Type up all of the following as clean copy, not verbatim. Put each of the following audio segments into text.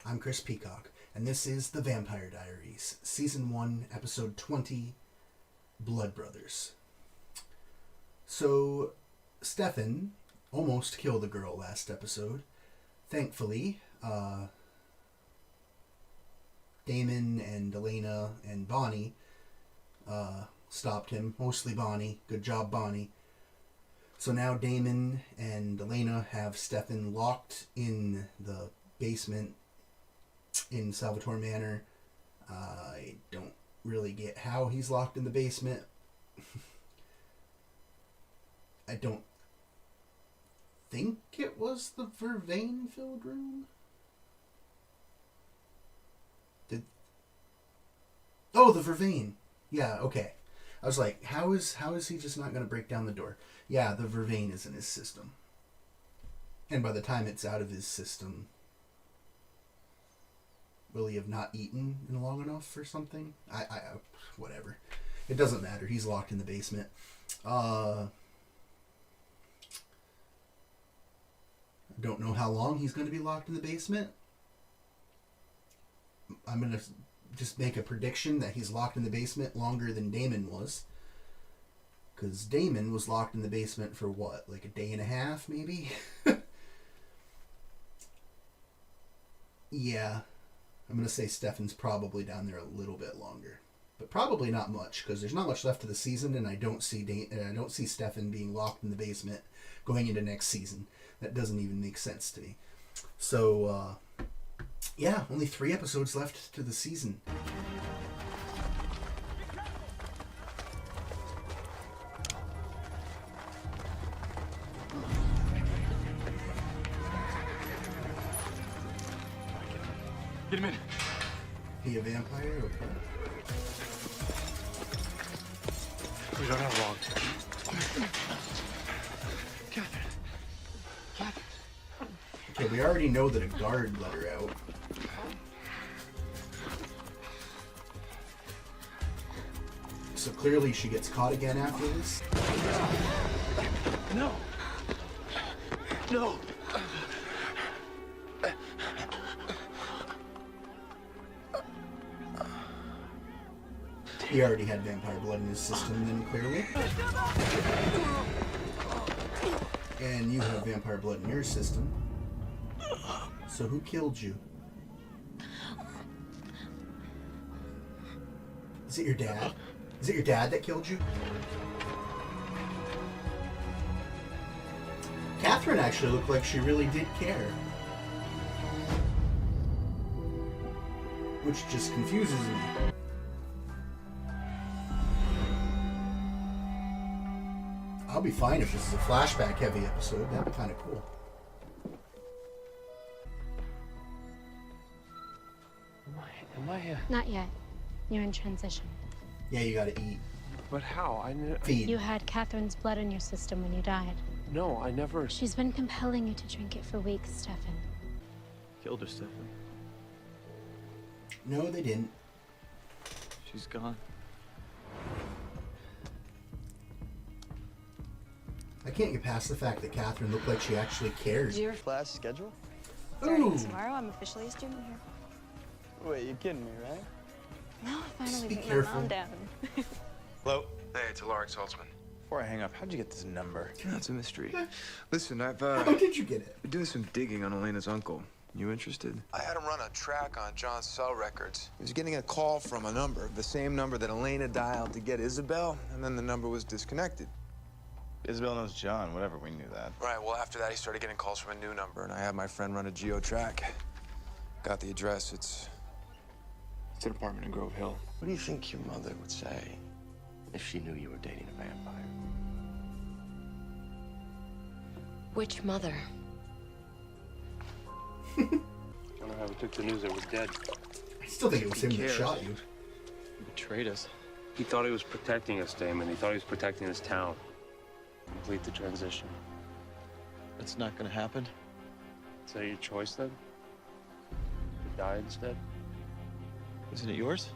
I'm Chris Peacock, and this is The Vampire Diaries, Season 1, Episode 20, Blood Brothers. So, Stefan almost killed a girl last episode. Thankfully, Damon and Elena and Bonnie stopped him. Mostly Bonnie. Good job, Bonnie. So now Damon and Elena have Stefan locked in the basement in Salvatore Manor. I don't really get how he's locked in the basement. I don't think it was the vervain-filled room. Oh, the vervain. Yeah, okay. I was like, how is he just not going to break down the door? Yeah, the vervain is in his system. And by the time it's out of his system, will he have not eaten in long enough or something? I whatever. It doesn't matter. He's locked in the basement. I don't know how long he's going to be locked in the basement. I'm going to just make a prediction that he's locked in the basement longer than Damon was. Because Damon was locked in the basement for what? Like a day and a half, maybe? Yeah. I'm going to say Stefan's probably down there a little bit longer. But probably not much, because there's not much left of the season, and I don't see Stefan being locked in the basement going into next season. That doesn't even make sense to me. So, yeah, only 3 episodes left to the season. Get him in. He a vampire or what? We don't have long. Catherine. Okay, we already know that a guard let her out. So clearly she gets caught again after this. No. He already had vampire blood in his system then, clearly. And you have vampire blood in your system. So who killed you? Is it your dad? Is it your dad that killed you? Catherine actually looked like she really did care. Which just confuses me. I'll be fine if this is a flashback heavy episode. That'd be kind of cool. Am I Not yet. You're in transition. Yeah, you gotta eat. But how? Feed. You had Catherine's blood in your system when you died. No, I never... She's been compelling you to drink it for weeks, Stefan. Killed her, Stefan. No, they didn't. She's gone. I can't get past the fact that Catherine looked like she actually cared. Is your class schedule? Ooh. Starting tomorrow, I'm officially a student here. Wait, you're kidding me, right? No, I finally Be beat my careful. mom down. Hello? Hey, it's Alaric Saltzman. Before I hang up, how'd you get this number? That's a mystery. Listen, I've How did you get it? been doing some digging on Elena's uncle. You interested? I had him run a track on John's cell records. He was getting a call from a number, the same number that Elena dialed to get Isabel, and then the number was disconnected. Isabel knows John, whatever, we knew that. Right, well, after that, he started getting calls from a new number, and I had my friend run a geo-track. Got the address. It's an apartment in Grove Hill. What do you think your mother would say if she knew you were dating a vampire? Which mother? I don't know how we took the news that we're dead. I still think it was him that cares? shot you. He betrayed us. He thought he was protecting us, Damon. He thought he was protecting this town. Complete the transition. That's not gonna happen. Is that your choice, then? To die instead? Isn't it yours?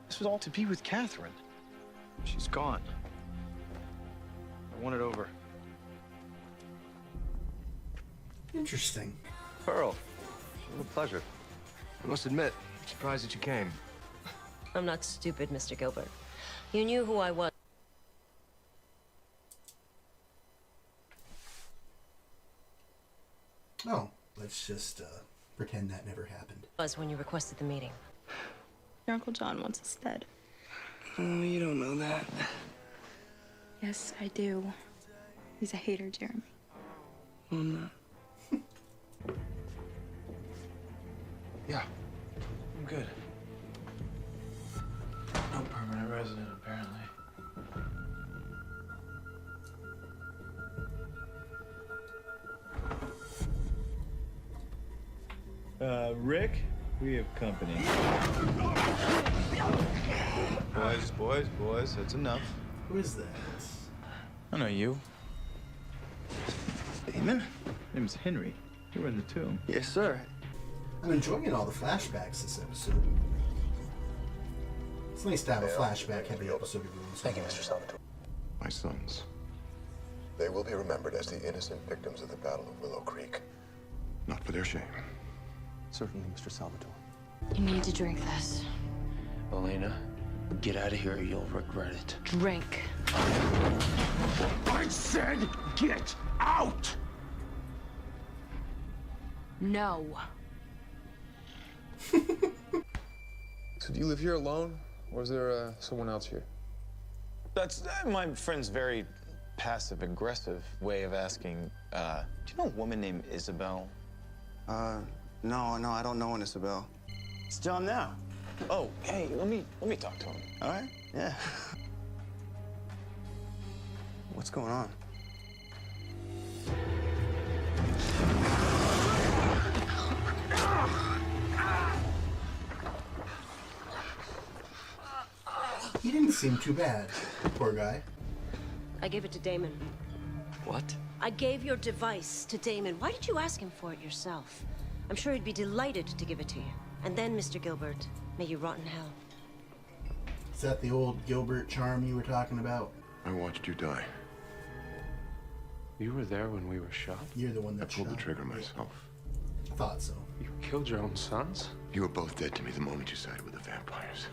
This was all to be with Catherine. She's gone. I want it over. Interesting. Pearl, What a pleasure. I must admit, I'm surprised that you came. I'm not stupid, Mr. Gilbert. You knew who I was. Oh, let's just pretend that never happened. Was when you requested the meeting. Your Uncle John wants us dead. Oh, you don't know that. Yes, I do. He's a hater, Jeremy. I'm not. Yeah, I'm good. No permanent resident, apparently. Rick, we have company. Boys, that's enough. Who is that? I know you. Damon? Name's Henry. You were in the tomb. Yes, sir. I'm enjoying all the flashbacks this episode. It's nice to have a flashback-heavy episode every once in a while. Mr. Salvatore. My sons. They will be remembered as the innocent victims of the Battle of Willow Creek. Not for their shame. Certainly, Mr. Salvatore. You need to drink this. Elena, get out of here or you'll regret it. Drink. I said get out! No. So do you live here alone, or is there someone else here? That's my friend's very passive-aggressive way of asking, do you know a woman named Isabel? No, I don't know an Isabel. It's John now. Oh, hey, let me talk to him. All right, yeah. What's going on? He didn't seem too bad, poor guy. I gave it to Damon. What? I gave your device to Damon. Why did you ask him for it yourself? I'm sure he'd be delighted to give it to you. And then, Mr. Gilbert, may you rot in hell. Is that the old Gilbert charm you were talking about? I watched you die. You were there when we were shot? You're the one I that pulled the shot. trigger myself. I thought so. You killed your own sons? You were both dead to me the moment you sided with the vampires.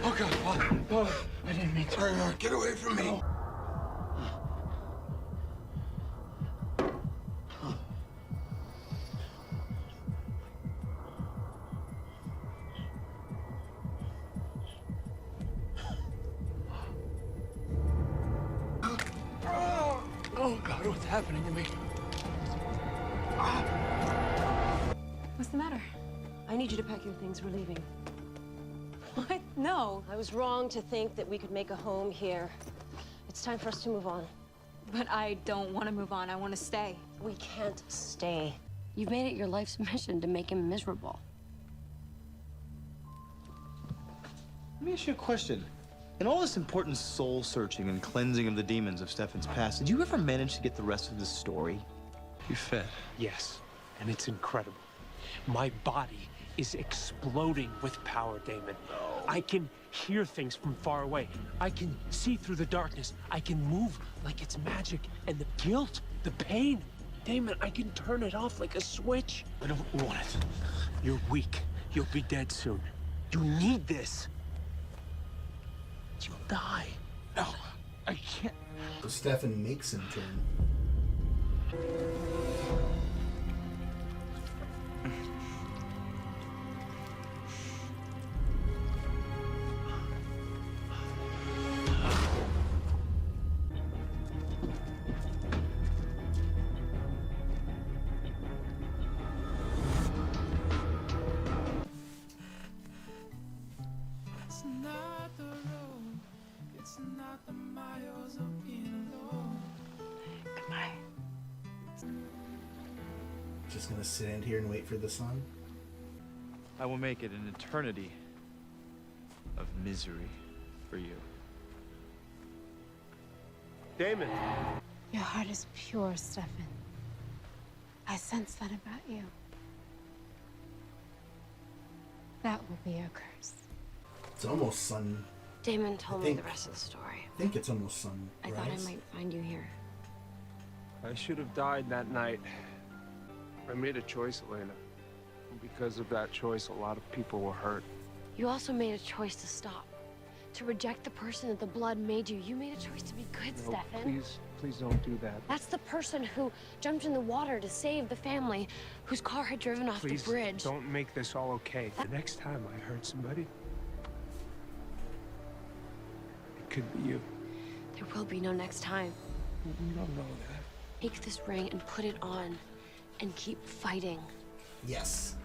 Oh God, what? Oh, I didn't mean to. Get away from me! Oh God, what's happening to me? What's the matter? I need you to pack your things. We're leaving. What? No. I was wrong to think that we could make a home here. It's time for us to move on. But I don't want to move on. I want to stay. We can't stay. You've made it your life's mission to make him miserable. Let me ask you a question. In all this important soul searching and cleansing of the demons of Stefan's past, did you ever manage to get the rest of the story? You fed? Yes, and it's incredible. My body is exploding with power, Damon. I can hear things from far away. I can see through the darkness. I can move like it's magic. And the guilt, the pain, Damon, I can turn it off like a switch. I don't want it. You're weak. You'll be dead soon. You need this. You'll die. No, I can't. So Stefan makes him turn. Goodbye. Just gonna stand here and wait for the sun? I will make it an eternity of misery for you. Damon. Your heart is pure, Stefan. I sense that about you. That will be your curse. It's almost sun. Damon told I me think- the rest of the story. I think it's almost sun. I thought I might find you here. I should have died that night. I made a choice, Elena. And because of that choice, a lot of people were hurt. You also made a choice to stop. To reject the person that the blood made you. You made a choice to be good, No, Stefan. please don't do that. That's the person who jumped in the water to save the family whose car had driven off Please the bridge. don't make this all okay. The next time I hurt somebody, it could be you. There will be no next time. You don't know that. Take this ring and put it on and keep fighting. Yes.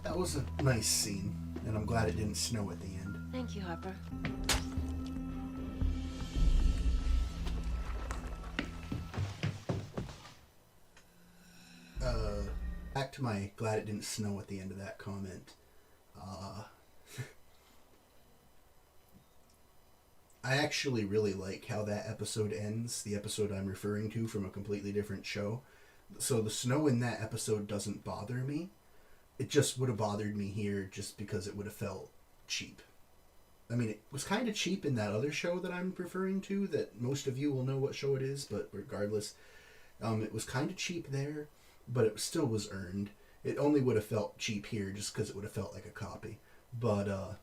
That was a nice scene, and I'm glad it didn't snow at the end. Thank you, Harper. Back to my glad it didn't snow at the end of that comment. I actually really like how that episode ends, the episode I'm referring to from a completely different show. So the snow in that episode doesn't bother me. It just would have bothered me here just because it would have felt cheap. I mean, it was kind of cheap in that other show that I'm referring to, that most of you will know what show it is, but regardless, it was kind of cheap there, but it still was earned. It only would have felt cheap here just because it would have felt like a copy. But,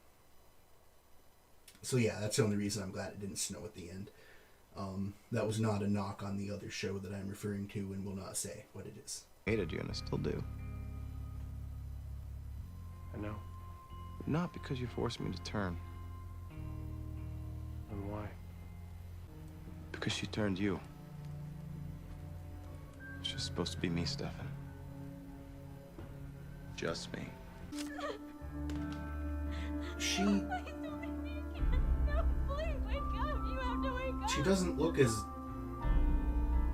so yeah, that's the only reason I'm glad it didn't snow at the end. That was not a knock on the other show that I'm referring to and will not say what it is. Hated you, and I still do. I know. Not because you forced me to turn. And why? Because she turned you. It's just supposed to be me, Stefan. Just me. She doesn't look as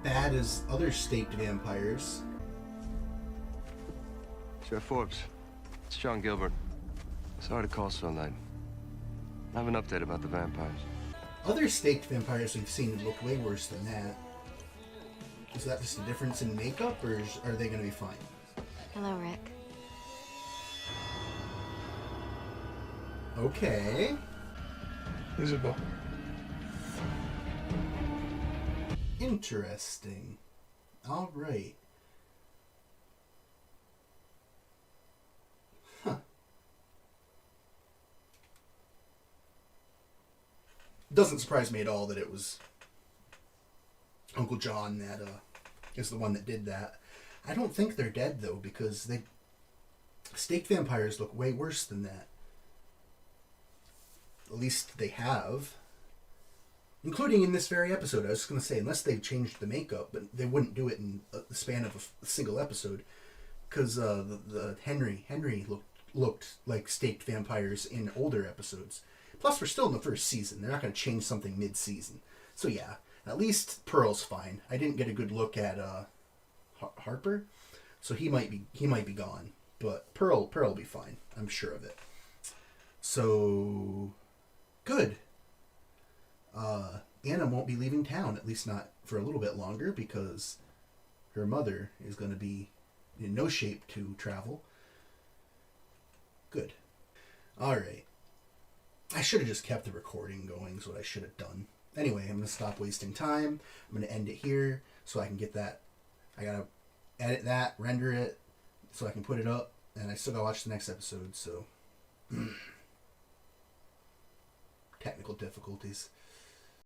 bad as other staked vampires. Sheriff Forbes, it's John Gilbert. Sorry to call so late. I have an update about the vampires. Other staked vampires we've seen look way worse than that. Is that just a difference in makeup, or are they going to be fine? Hello, Rick. Okay. Isabel. Interesting. All right. Huh. Doesn't surprise me at all that it was Uncle John that is the one that did that. I don't think they're dead though, because staked vampires look way worse than that. At least they have. Including in this very episode. I was just going to say, unless they've changed the makeup, but they wouldn't do it in the span of a single episode. Because the Henry looked like staked vampires in older episodes. Plus, we're still in the first season. They're not going to change something mid-season. So yeah, at least Pearl's fine. I didn't get a good look at Harper, so he might be gone. But Pearl will be fine. I'm sure of it. So good. Anna won't be leaving town, at least not for a little bit longer, because her mother is going to be in no shape to travel. Good. Alright. I should have just kept the recording going, is what I should have done. Anyway, I'm going to stop wasting time. I'm going to end it here so I can get that. I got to edit that, render it, so I can put it up, and I still got to watch the next episode, so... technical difficulties.